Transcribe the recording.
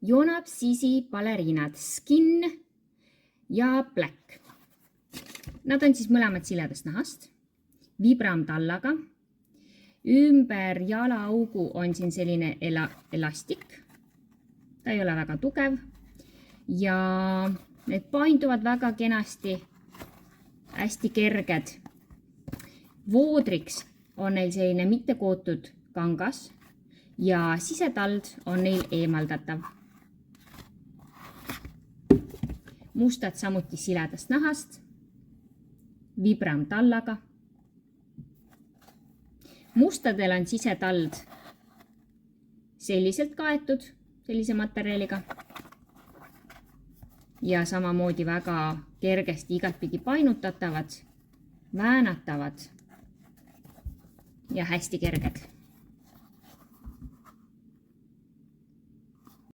Jonap Sisi baleriinad Skin ja Black. Nad on siis mõlemad siledast nahast, Vibram tallaga. Ümber jalaaugu on siin selline elastik. Ta ei ole väga tugev ja need painduvad väga kenasti, hästi kerged. Voodriks on neil selline mittekootud kangas ja sisetald on neil eemaldatav. Mustad samuti siledast nahast, Vibram tallaga. Mustadel on sisetald selliselt kaetud, sellise materjaliga. Ja samamoodi väga kergesti igatpidi painutatavad, väänatavad ja hästi kerged.